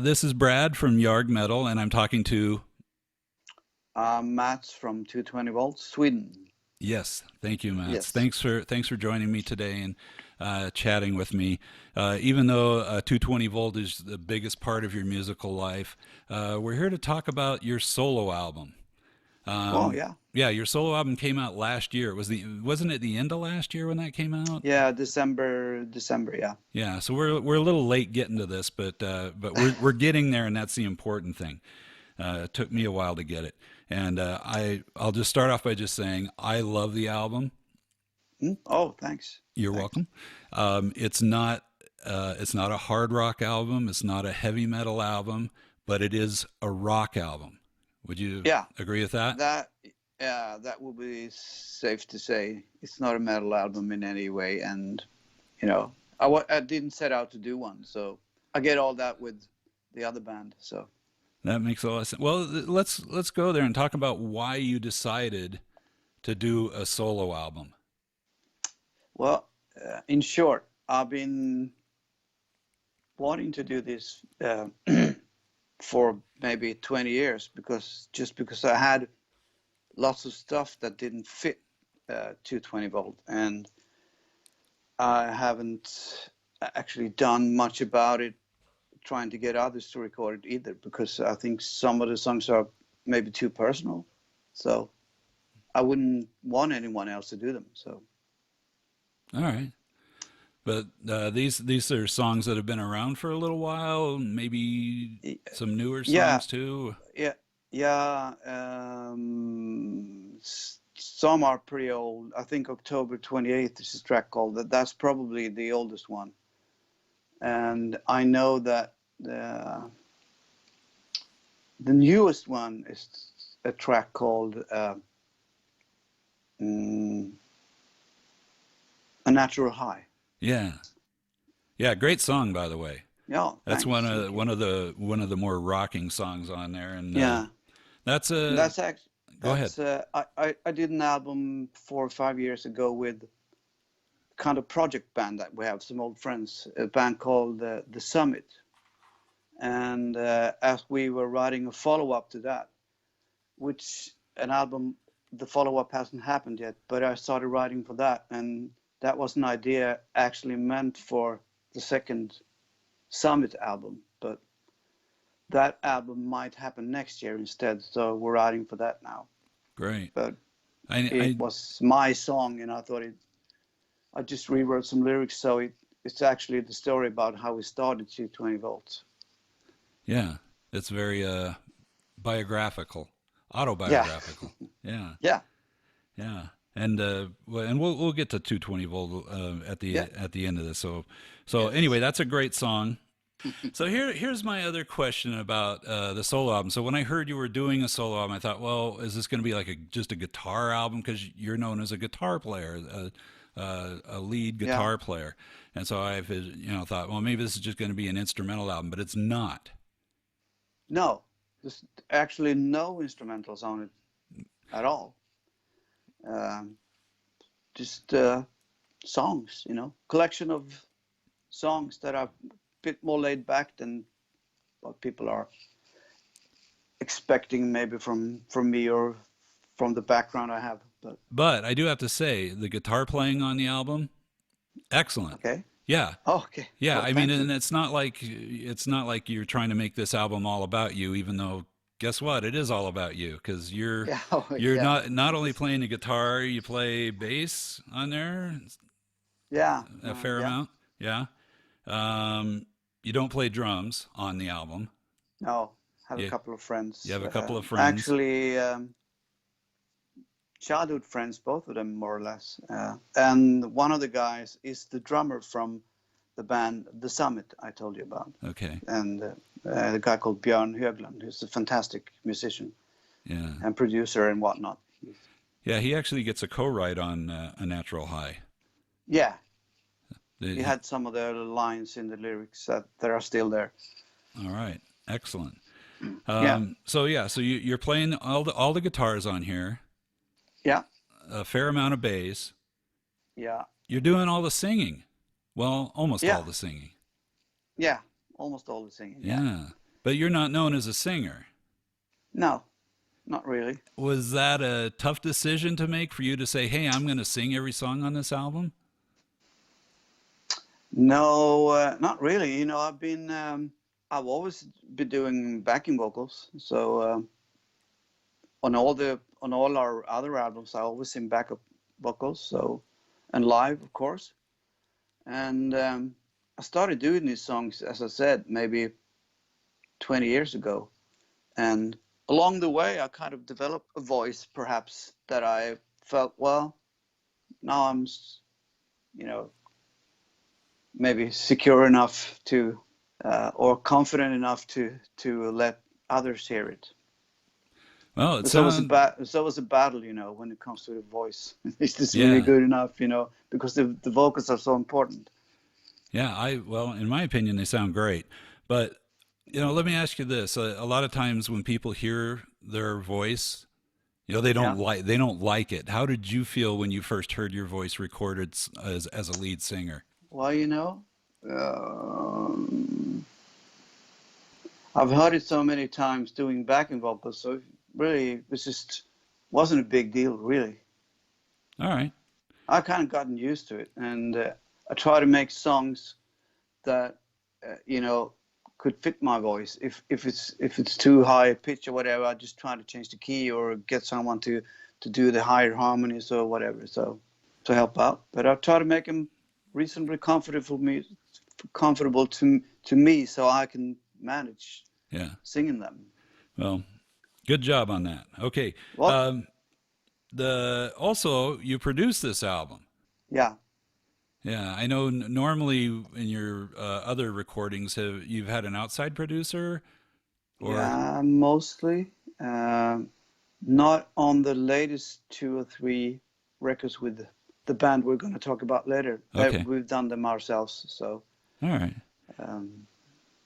This is Brad from Yargmetal, and I'm talking to. Mats from 220 Volt, Sweden. Yes, thank you, Mats. Yes. Thanks for joining me today and chatting with me. Even though 220 volt is the biggest part of your musical life, we're here to talk about your solo album. Oh, Um, yeah. yeah, your solo album came out last year. Wasn't it the end of last year when that came out? Yeah, December, yeah. Yeah, so we're a little late getting to this, but we're getting there, and that's the important thing. It took me a while to get it, and I'll just start off by just saying I love the album. Hmm? Oh, thanks. You're Thanks. welcome. It's not a hard rock album. It's not a heavy metal album, but it is a rock album. Would you Yeah, agree with that? that that would be safe to say. It's not a metal album in any way, and I didn't set out to do one, so I get all that with the other band. So, That makes a lot of sense. Well, let's go there and talk about why you decided to do a solo album. well, in short, I've been wanting to do this for maybe 20 years because I had lots of stuff that didn't fit 220 volt, and I haven't actually done much about it, trying to get others to record it either, because I think some of the songs are maybe too personal, so I wouldn't want anyone else to do them. So All right. But these are songs that have been around for a little while, maybe some newer yeah, songs too. yeah, yeah. Some are pretty old. I think October 28th is a track called that. That's probably the oldest one. And I know that the newest one is a track called mm, A Natural High. Yeah, yeah, great song by the way. Yeah, That's thanks. Thank you. one of the more rocking songs on there, and Yeah, that's and a. that's actually Go ahead. that's I did an album 4 or 5 years ago with kind of project band that we have, some old friends, a band called The Summit. And as we were writing a follow up to that, which an album, the follow up hasn't happened yet, but I started writing for that, and that was an idea actually meant for the second Summit album, but that album might happen next year instead, so we're writing for that now. Great. But it I was my song, and I just rewrote some lyrics, so it's actually the story about how we started 220 volts. Yeah, it's very biographical, Yeah, autobiographical. Yeah, yeah, yeah. And and we'll get to 220 volt yeah, at the end of this. So anyway, yes. that's a great song. So here's my other question about the solo album. So when I heard you were doing a solo album, I thought, well, is this going to be like just a guitar album because you're known as a guitar player, a lead Yeah. guitar player, and so I've thought, well, maybe this is just going to be an instrumental album, but it's not. No, there's actually no instrumentals on it at all. Um, just songs, collection of songs that are a bit more laid back than what people are expecting, maybe from me or from the background I have. But But I do have to say, the guitar playing on the album, excellent. okay, Yeah, oh, okay. yeah. Well, I mean, thank you. and it's not like you're trying to make this album all about you, even though guess what? It is all about you because Yeah, oh, you're yeah, not only playing the guitar, you play bass on there yeah, a fair yeah. amount. Yeah. You don't play drums on the album. No, have a You couple of you friends. have a couple of friends. Actually, childhood friends, both of them more or less. And one of the guys is the drummer from the band The Summit I told you about, Okay. and a guy called Björn Högland, who's a fantastic musician Yeah. and producer and whatnot. Yeah. He actually gets a co-write on A Natural High. Yeah, he The- had some of the lines in the lyrics that are still there. all right. Excellent. Yeah, So yeah, so you're playing all the guitars on here, yeah, a fair amount of bass. yeah, You're doing all the singing. Well, almost all yeah, the singing. yeah. Almost all the singing. Yeah, Yeah. But you're not known as a singer. No, not really. Was that a tough decision to make for you to say, "Hey, I'm going to sing every song on this album"? No, not really. I've always been doing backing vocals. So on all our other albums, I always sing backup vocals. So, and live, of course. And I started doing these songs, as I said, maybe 20 years ago. And along the way, I kind of developed a voice, perhaps, that I felt, well, now you know, maybe secure enough to, or confident enough to let others hear it. Well, it It's always sounds, a battle, when it comes to the voice. Is this really yeah, good enough? Because the vocals are so important. yeah. Well, in my opinion, they sound great. But, let me ask you this. A lot of times when people hear their voice, Yeah. they don't like it. How did you feel when you first heard your voice recorded as a lead singer? Well, um, I've heard it so many times doing backing vocals, so really it was just wasn't a big deal, really. All right. I kind of gotten used to it, and I try to make songs that you know could fit my voice. If it's too high a pitch or whatever, I just try to change the key or get someone to do the higher harmonies or whatever. So to help out, but I try to make them reasonably comfortable to me, so I can manage Yeah. singing them. Well, good job on that. Okay. Well, Um, the also you produced this album. yeah, Yeah, I know. Normally, in your other recordings, you've had an outside producer, or yeah, mostly. Um, Not on the latest two or three records with the band we're going to talk about later. okay, We've done them ourselves. So, all right.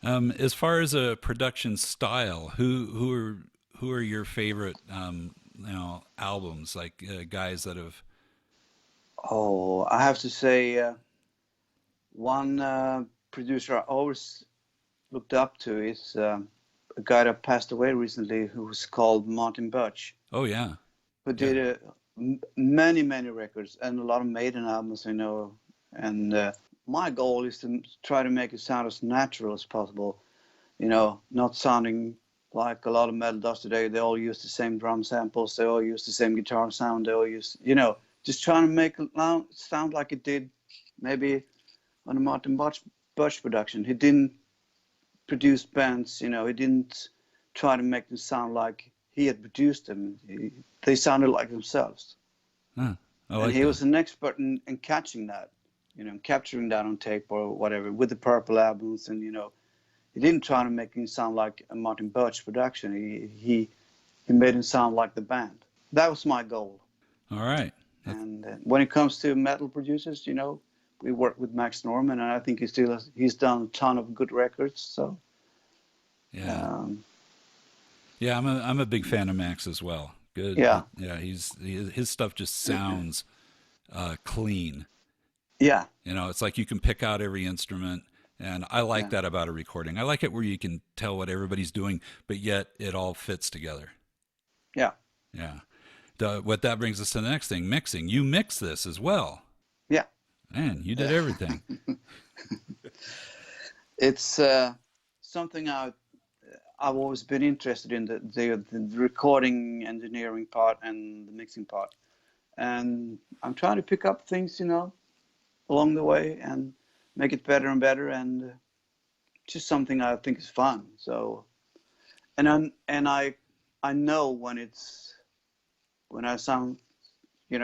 um, As far as a production style, who are your favorite albums? Like guys that have. oh, I have to say, one producer I always looked up to is a guy that passed away recently who was called Martin Birch, Oh yeah, who yeah. did many, many records and a lot of Maiden albums, And my goal is to try to make it sound as natural as possible, not sounding like a lot of metal does today. They all use the same drum samples, they all use the same guitar sound, they all use, just trying to make it sound like it did maybe on a Birch production. He didn't produce bands, he didn't try to make them sound like he had produced them. They sounded like themselves. Huh, I And like he that. was an expert in catching that, capturing that on tape or whatever with the Purple albums. And, he didn't try to make him sound like a Martin Birch production. He made him sound like the band. That was my goal. All right. That's, And when it comes to metal producers, we work with Max Norman, and I think he's done a ton of good records. So, yeah, um, yeah. I'm a big fan of Max as well. Good. yeah, Yeah, his stuff just sounds clean. yeah, It's like you can pick out every instrument, and I like yeah, that about a recording. I like it where you can tell what everybody's doing, but yet it all fits together. yeah, Yeah. What that brings us to the next thing, mixing. You mix this as well. yeah. Man, you did everything. It's something I've always been interested in, the recording engineering part and the mixing part. And I'm trying to pick up things, along the way and make it better and better. And just something I think is fun. So, and I know when I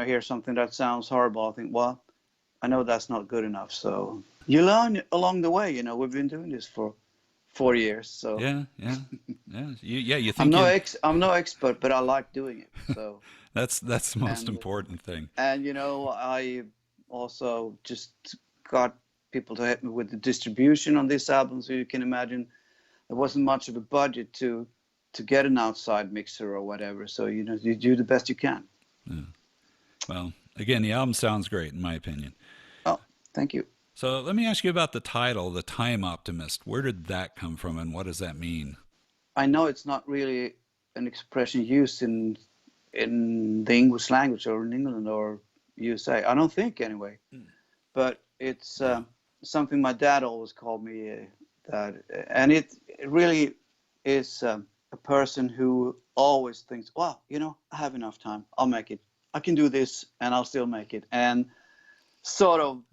hear something that sounds horrible, I think, well, I know that's not good enough. So you learn along the way. We've been doing this for 4 years. So Yeah, yeah, yeah. You I'm think no you expert, but I like doing it. So that's the most and important thing. I also just got people to help me with the distribution on this album. So you can imagine there wasn't much of a budget to get an outside mixer or whatever. So you do the best you can. Yeah. Well, again, the album sounds great in my opinion. Oh, thank you. So let me ask you about the title, The Time Optimist. Where did that come from and what does that mean? I know it's not really an expression used in the English language or in England or USA. I don't think anyway. But it's Yeah. something my dad always called me that, and it really is a person who always thinks, well, I have enough time. I'll make it. I can do this, and I'll still make it. And sort of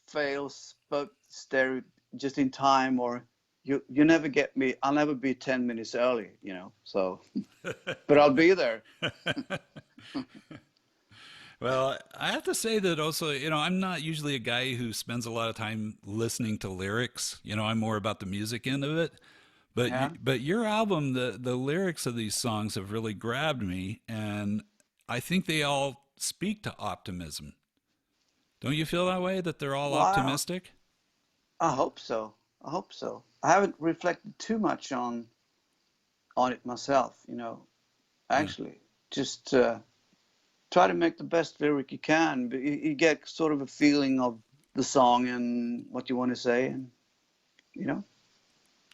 fails, but stay just in time, or you never get me. I'll never be 10 minutes early, So, but I'll be there. Well, I have to say that also, I'm not usually a guy who spends a lot of time listening to lyrics. I'm more about the music end of it. But Yeah. but your album, the lyrics of these songs have really grabbed me, and I think they all speak to optimism. Don't you feel that way? That they're all Well, optimistic? I hope so. I hope so. I haven't reflected too much on it myself, Yeah. actually. Just try to make the best lyric you can. But you get sort of a feeling of the song and what you want to say, and you know.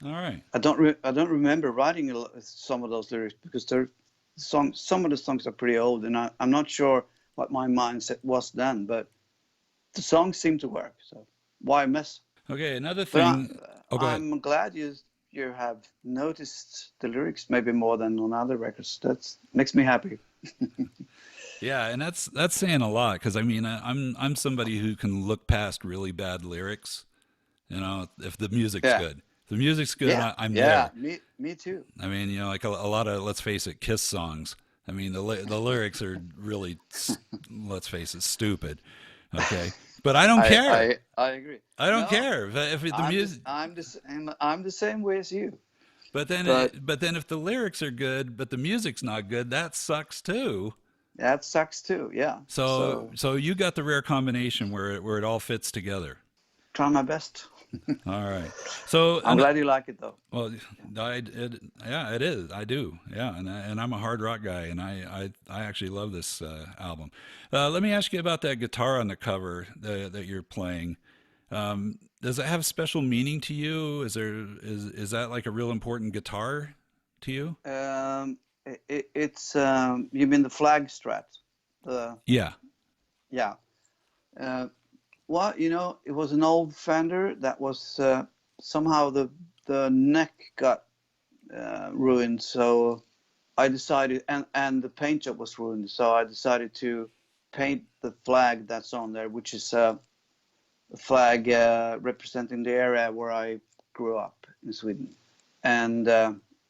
All right. I don't remember writing some of those lyrics because some of the songs are pretty old, and I'm not sure what my mindset was then. But the songs seem to work, so why mess? Okay. Another But thing. Oh, go ahead. I'm glad you have noticed the lyrics maybe more than on other records. That makes me happy. Yeah, and that's saying a lot because I mean I'm somebody who can look past really bad lyrics. If the music's Yeah, good, if the music's good, yeah, I'm yeah. there. Me too. I mean, like a lot of, let's face it, Kiss songs. I mean, the lyrics are really, let's face it, stupid. Okay, but I don't care. I agree. I don't No, care if the music. I'm the same way as you. But then, But but then, if the lyrics are good, but the music's not good, that sucks too. that sucks too. Yeah. So, So so you got the rare combination where it all fits together. try my best. All right. So, I'm glad you like it though. well, yeah, it is. I do. Yeah, and I'm a hard rock guy, and I actually love this album. Let me ask you about that guitar on the cover that you're playing. Does it have special meaning to you? Is that like a real important guitar to you? It's you mean the flag strat? The Yeah. Yeah. Uh, well, it was an old Fender that was somehow the neck got ruined, so I decided, and the paint job was ruined, so I decided to paint the flag that's on there, which is a flag representing the area where I grew up in Sweden, and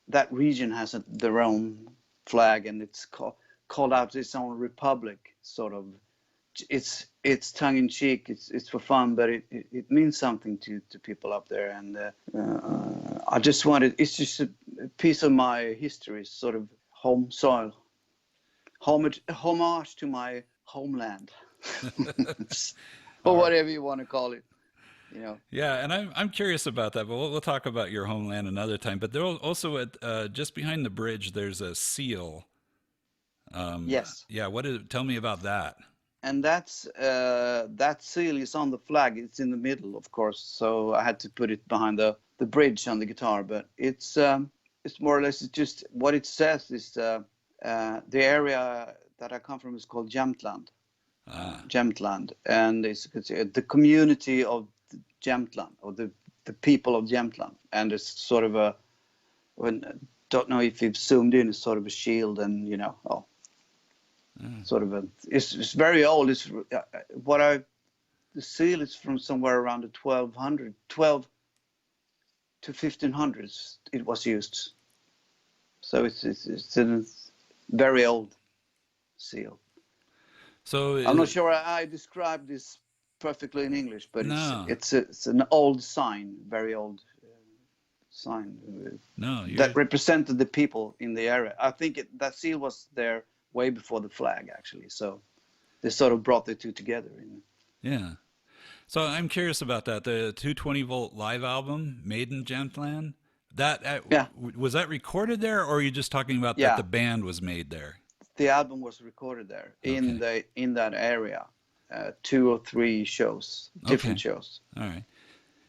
that region has their own flag, and it's called out its own republic, sort of. It's tongue in cheek. It's for fun, but it means something to people up there, and I just wanted. It's just a piece of my history, sort of home soil, homage to my homeland, or All right. whatever you want to call it. You know. Yeah, and I'm curious about that, but we'll talk about your homeland another time. But there also at just behind the bridge, there's a seal. Yes, Yeah, tell me about that. and that seal is on the flag. It's in the middle, of course. So I had to put it behind the bridge on the guitar. But it's more or less it's just what it says is the area that I come from is called Jämtland, Ah, and it's the community of Jämtland, or the people of Jämtland, and it's sort of a when don't know if you've zoomed in, it's sort of a shield, and sort of it's very old. It's the seal is from somewhere around the 12 to 1500s. It was used, so it's a very old seal. so I'm not sure I described this perfectly in English, but no, it's an old sign, very old sign no, that represented the people in the area. I think that seal was there way before the flag, actually. So they sort of brought the two together. yeah. So I'm curious about that. The 220-volt live album, Made in Jamtland. That Yeah, was that recorded there, or are you just talking about that the yeah. band was made there? The album was recorded there Okay. in that area, 2 or 3 shows, different Okay. shows All right.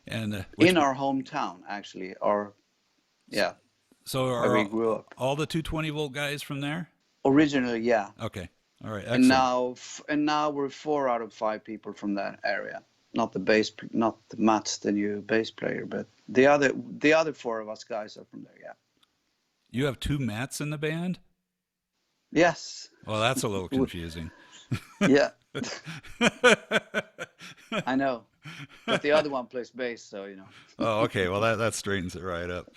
And in our hometown, actually, or yeah, so where are we grew up. all the 220-volt guys from there? Originally, yeah, Okay. All right. and Excellent. now we're 4 out of 5 people from that area. Not the Mats, the new bass player, but the other 4 of us guys are from there. Yeah. You have 2 Mats in the band? Yes. Well, that's a little confusing. Yeah, I know. But the other one plays bass, so you know. Oh, okay. Well, that straightens it right up.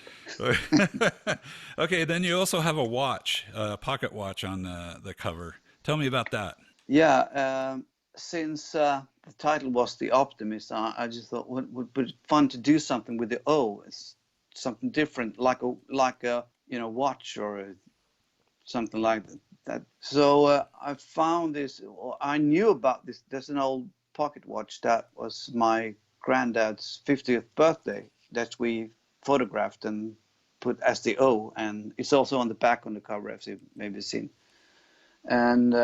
Okay, then you also have a watch, a pocket watch on the cover. Tell me about that. Yeah, since the title was The Optimist, I just thought would be fun to do something with the O. It's something different, like a watch or something like that. So I found this. I knew about this. There's an old pocket watch that was my granddad's 50th birthday that we photographed and put as the O, and it's also on the back on the cover, as you've maybe seen. And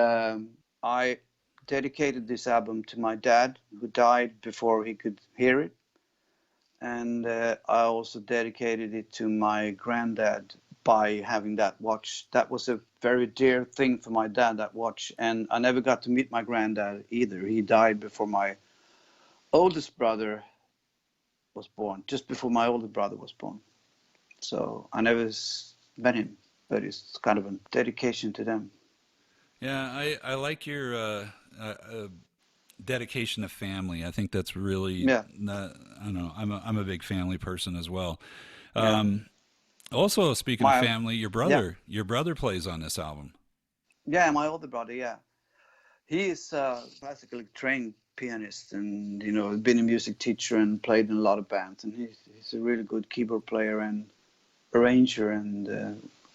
I dedicated this album to my dad, who died before he could hear it. And I also dedicated it to my granddad by having that watch. That was a very dear thing for my dad, that watch. And I never got to meet my granddad either. He died before my oldest brother was born, just before my older brother was born. So I never met him, but it's kind of a dedication to them. Yeah, I like your dedication to family. I think that's really, Yeah, I don't know. I'm a big family person as well. yeah. Um, Also, speaking of My family, yeah, your brother plays on this album. yeah, my older brother, yeah. He is a classically trained pianist, and been a music teacher and played in a lot of bands. And he's a really good keyboard player and arranger, and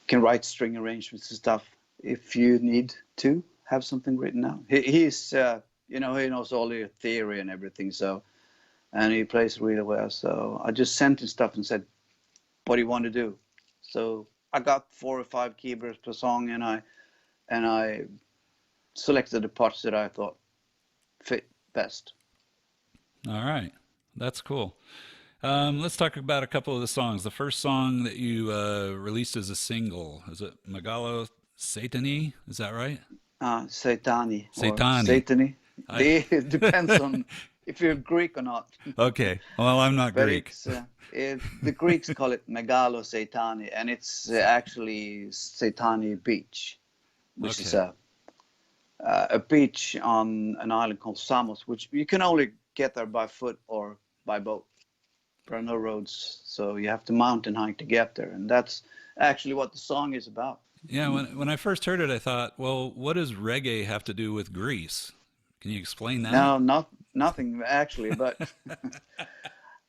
can write string arrangements and stuff. If you need to have something written out, he's he knows all the theory and everything. So, and he plays really well. So I just sent him stuff and said, "What do you want to do?" So I got 4 or 5 keyboards per song, and I selected the parts that I thought fit best. All right, that's cool. Let's talk about a couple of the songs. The first song that you released as a single, is it Megalo Satani? Is that right? Saitani or Satani. Satani. I It depends on if you're Greek or not. Okay. Well, I'm not But Greek. the Greeks call it Megalo Saitani, and it's actually Saitani Beach, which is Okay. a beach on an island called Samos, which you can only get there by foot or by boat. There are no roads, so you have to mountain hike to get there, and that's actually what the song is about. Yeah, when I first heard it, I thought, well, what does reggae have to do with Greece? Can you explain that? No, nothing actually, but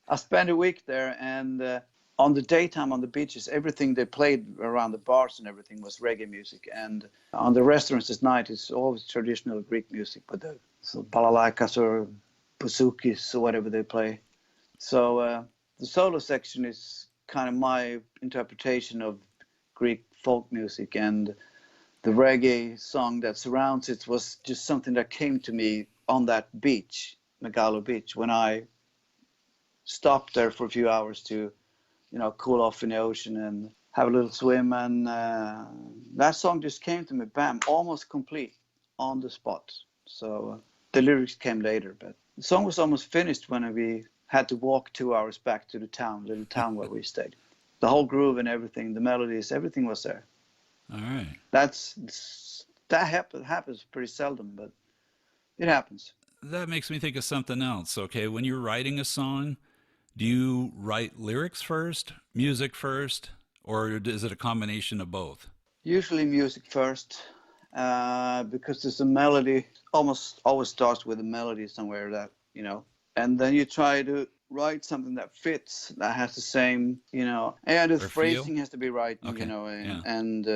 I spent a week there, and on the daytime on the beaches, everything they played around the bars and everything was reggae music, and on the restaurants at night, it's always traditional Greek music, but so balalaikas or bouzouki or whatever they play. So the solo section is kind of my interpretation of Greek folk music, and the reggae song that surrounds it was just something that came to me on that beach, Megalo Beach, when I stopped there for a few hours to, cool off in the ocean and have a little swim. And that song just came to me, bam, almost complete on the spot. So the lyrics came later, but the song was almost finished when we had to walk 2 hours back to the little town where we stayed. The whole groove and everything, the melodies, everything was there. All right. That happens pretty seldom, but it happens. That makes me think of something else. Okay, when you're writing a song, do you write lyrics first, music first, or is it a combination of both? Usually music first, because there's a melody. Almost always starts with a melody somewhere and then you try to write something that fits, that has the same, and the Or feel? phrasing has to be right, Okay. Yeah. and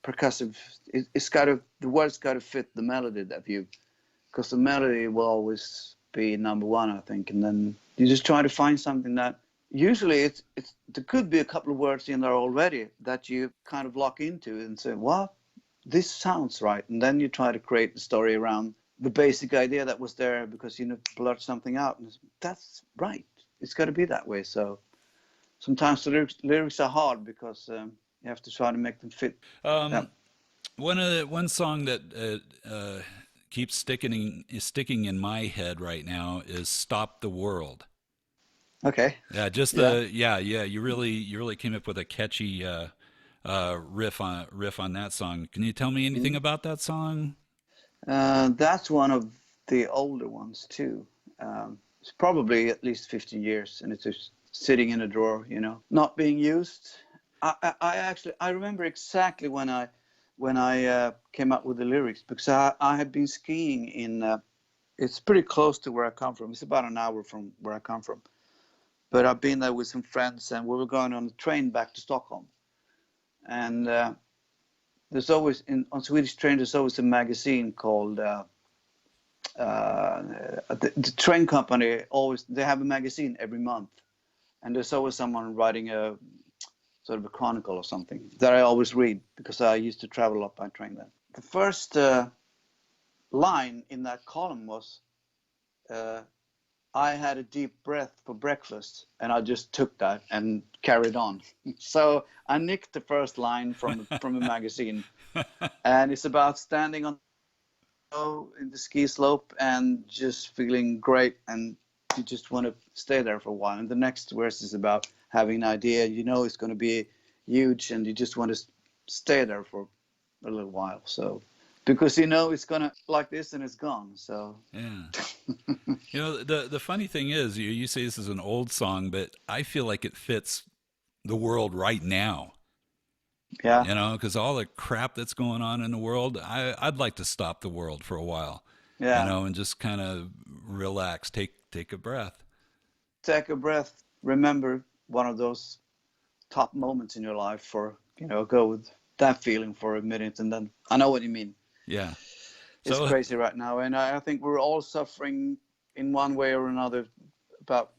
percussive. The words got to fit the melody that you, because the melody will always be number one, I think, and then you just try to find something that usually it's there could be a couple of words in there already that you kind of lock into and say, well, this sounds right, and then you try to create the story around the basic idea that was there because blurt something out, and that's right. It's got to be that way. So sometimes the lyrics are hard because you have to try to make them fit. Yeah. Um, one song that keeps sticking in my head right now is "Stop the World." Okay. Yeah, just Yeah. yeah. You really came up with a catchy riff on that song. Can you tell me anything Mm. about that song? That's one of the older ones too. It's probably at least 15 years, and it's just sitting in a drawer, not being used. I actually I remember exactly when I came up with the lyrics because I had been skiing in. It's pretty close to where I come from. It's about an hour from where I come from. But I've been there with some friends, and we were going on the train back to Stockholm. And there's always on Swedish train. There's always a magazine called the train company. Always they have a magazine every month, and there's always someone writing a sort of a chronicle or something that I always read because I used to travel a lot by train then. The first line in that column was, I had a deep breath for breakfast, and I just took that and carried on. So I nicked the first line from a magazine, and it's about standing on in the ski slope and just feeling great, and you just want to stay there for a while. And the next verse is about having an idea, it's going to be huge, and you just want to stay there for a little while. So because it's going to like this and it's gone. So Yeah. The funny thing is, you say this is an old song, but I feel like it fits the world right now. yeah, Because all the crap that's going on in the world, I'd like to stop the world for a while, yeah. and just kind of relax, take a breath. Take a breath. Remember one of those top moments in your life for, go with that feeling for a minute, and then I know what you mean. Yeah. It's So crazy right now, and I think we're all suffering in one way or another about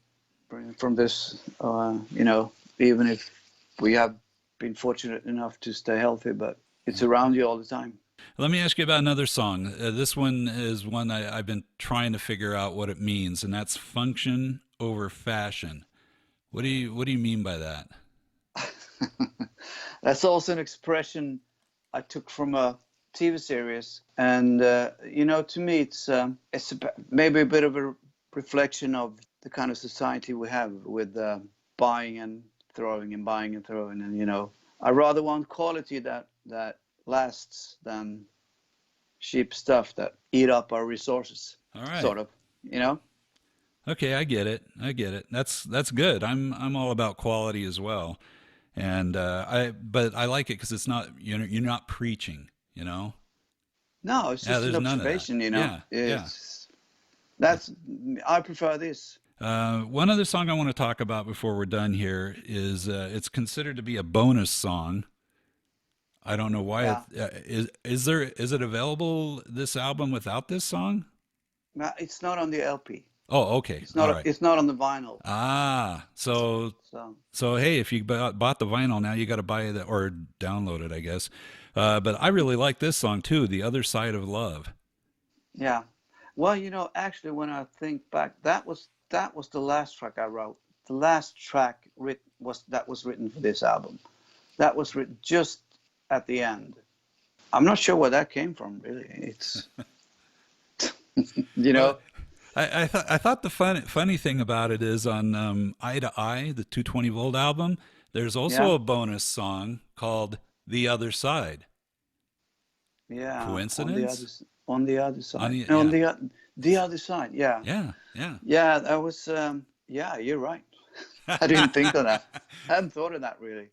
from this. Even if we have been fortunate enough to stay healthy, but it's around you all the time. let me ask you about another song. This one is one I've been trying to figure out what it means, and that's function over fashion. What do you mean by that? That's also an expression I took from a TV series, and to me, it's maybe a bit of a reflection of the kind of society we have with buying and throwing and buying and throwing, and I rather want quality that lasts than cheap stuff that eat up our resources, All right. sort of, you know. Okay, I get it. I get it. That's good. I'm all about quality as well, and but I like it because it's not you're not preaching. No, it's Yeah, just an there's none of that. observation, Yeah, yeah. It's that's I prefer this. One other song I want to talk about before we're done here is it's considered to be a bonus song. I don't know why Yeah. is it available this album without this song? No, it's not on the LP. Oh, okay. It's All not. right. It's not on the vinyl. Ah, so So so hey, if you bought the vinyl now, you got to buy it or download it, I guess. But I really like this song too, "The Other Side of Love." yeah. Well, actually, when I think back, that was the last track I wrote. The last track was written for this album. That was written just at the end. I'm not sure where that came from, really. It's you Well, know, I thought the funny thing about it is on Eye to Eye, the 220 volt album. There's also yeah, a bonus song called "The Other Side." yeah. Coincidence? On the other On side, the on yeah, the other side. Yeah, yeah, yeah. yeah. That was. Yeah, you're right. I didn't think of that. I hadn't thought of that really.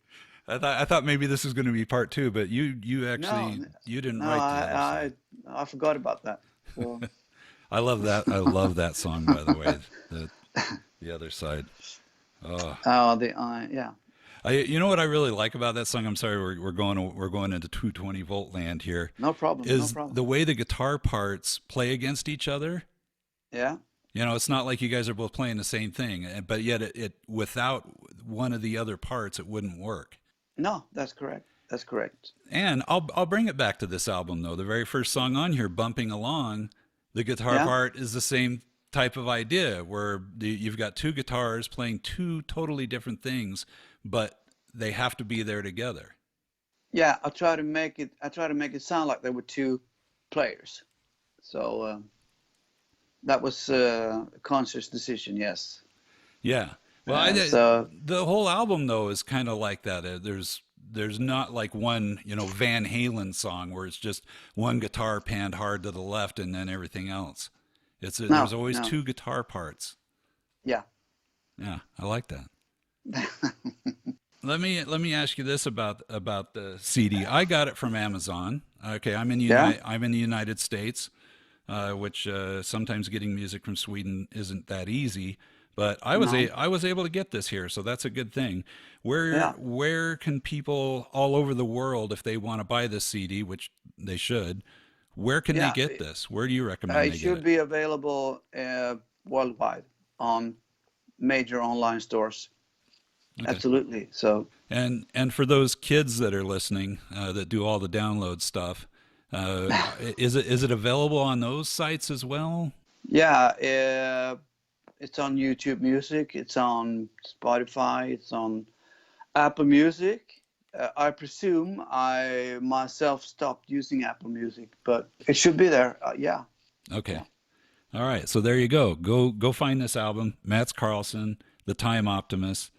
I thought maybe this was going to be part two, but you No, actually you didn't no. write the other side. I forgot about that. So I love that. I love that song, by the way. The the other side. Oh, yeah. you know what I really like about that song? I'm sorry, we're going into 220 volt land here. No problem. No Is problem. the way the guitar parts play against each other? Yeah. It's not like you guys are both playing the same thing, but yet it without one of the other parts, it wouldn't work. No, that's correct. That's correct. And I'll bring it back to this album though. The very first song on here, "Bumping Along," The guitar Yeah, part is the same type of idea where you've got two guitars playing two totally different things, but they have to be there together. yeah. I try to make it sound like there were two players. So that was a conscious decision. Yes. Yeah. Well, So the whole album though is kind of like that. There's not like one, Van Halen song where it's just one guitar panned hard to the left and then everything else. There's no, always no. two guitar parts. Yeah. Yeah, I like that. Let me ask you this about the CD. I got it from Amazon. Okay, Yeah. I'm in the United States, which sometimes getting music from Sweden isn't that easy. But No. I was able to get this here, so that's a good thing. Yeah. Where can people all over the world, if they want to buy this CD, which they should, where can they Yeah. get this? Where do you recommend It they get should it? be available worldwide on major online stores. Okay. Absolutely. So And for those kids that are listening, that do all the download stuff, is it available on those sites as well? yeah, it's on YouTube Music. It's on Spotify. It's on Apple Music. I presume I myself stopped using Apple Music, but it should be there. Yeah. Okay. Yeah. All right. So there you go. Go find this album, Mats Karlsson, The Time Optimist.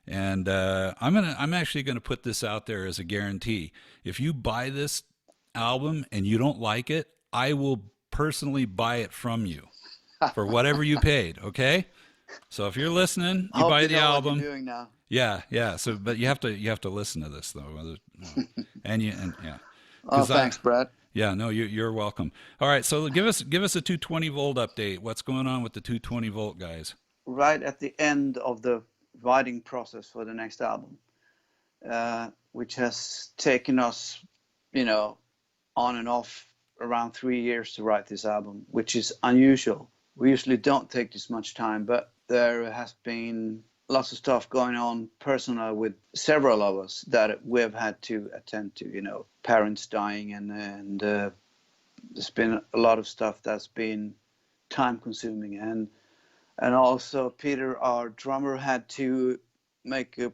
And I'm actually gonna put this out there as a guarantee. If you buy this album and you don't like it, I will personally buy it from you for whatever you paid. Okay. So if you're listening, I you hope buy you the know what you're album. doing now. Yeah, yeah. So, but you have to listen to this though, and yeah, Oh, because thanks, Brad. yeah, no, you're welcome. All right, so give us a 220-volt update. What's going on with the 220-volt guys? Right at the end of the writing process for the next album, which has taken us, you know, on and off around 3 years to write this album, which is unusual. We usually don't take this much time, but there has been lots of stuff going on personal with several of us that we've had to attend to, you know, parents dying, and there's been a lot of stuff that's been time consuming, and also Peter, our drummer, had to make a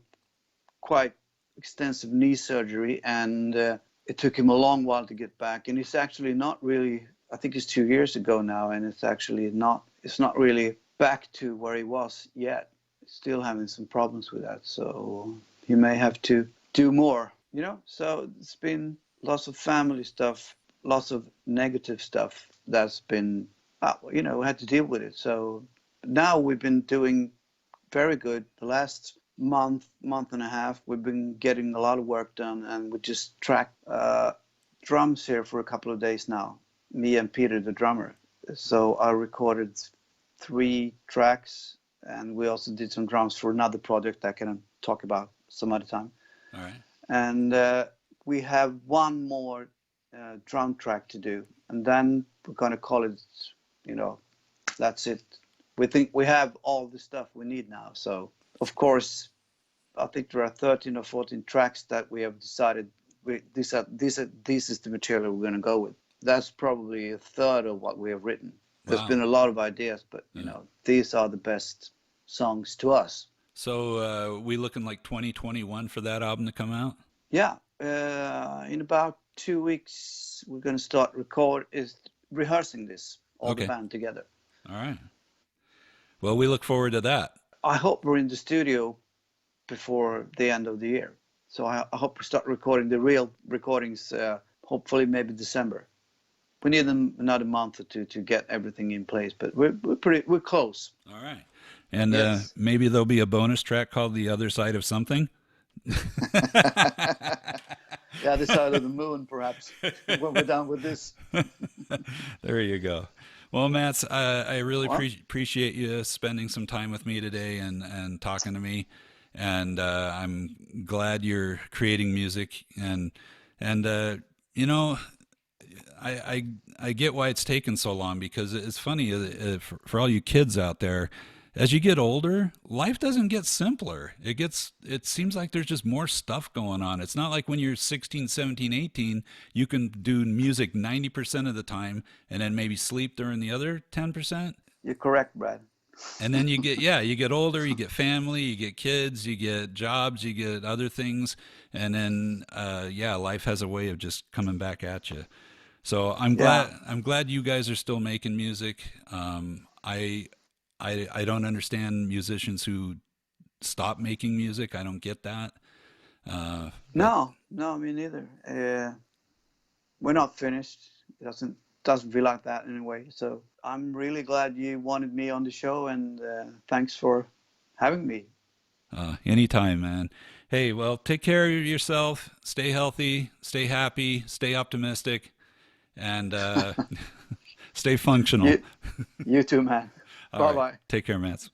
quite extensive knee surgery, and it took him a long while to get back. And it's actually not really. I think it's 2 years ago now, and it's actually not. It's not really back to where he was yet. Still having some problems with that, so he may have to do more. You know, so it's been lots of family stuff, lots of negative stuff that's been, you know, we had to deal with it. So now we've been doing very good. The last month and a half, we've been getting a lot of work done, and we just tracked drums here for a couple of days now. Me and Peter, the drummer. So I recorded 3 tracks, and we also did some drums for another project I can talk about some other time. All right. And we have one more drum track to do, and then we're going to call it, you know, that's it. We think we have all the stuff we need now. So, of course, I think there are 13 or 14 tracks that we have decided this is the material we're going to go with. That's probably a third of what we have written. There's Wow. been a lot of ideas, but you know, these are the best songs to us. So we looking like 2021 for that album to come out? Yeah, in about 2 weeks, we're going to start rehearsing this, all the Okay. band together. All right. Well, we look forward to that. I hope we're in the studio before the end of the year. So I hope we start recording the real recordings, hopefully maybe December. We need another month or two to get everything in place, but we're close. All right. And Yes. maybe there'll be a bonus track called "The Other Side of Something." Yeah, the side of the moon, perhaps, when we're done with this. There you go. Well, Mats, I really Well, appreciate you spending some time with me today and talking to me. And I'm glad you're creating music. And you know, I get why it's taken so long, because it's funny for all you kids out there. as you get older, life doesn't get simpler. It seems like there's just more stuff going on. It's not like when you're 16, 17, 18, you can do music 90% of the time and then maybe sleep during the other 10%. You're correct, Brad. And then you get older, you get family, you get kids, you get jobs, you get other things. And then, yeah, life has a way of just coming back at you. So Yeah. I'm glad you guys are still making music. I don't understand musicians who stop making music. I don't get that. But No, no, me neither. We're not finished. It doesn't feel like that anyway. So I'm really glad you wanted me on the show, and thanks for having me. anytime, man. Hey, well, take care of yourself. Stay healthy. Stay happy. Stay optimistic, and stay functional. You, you too, man. All Bye right. bye. Take care, Mats.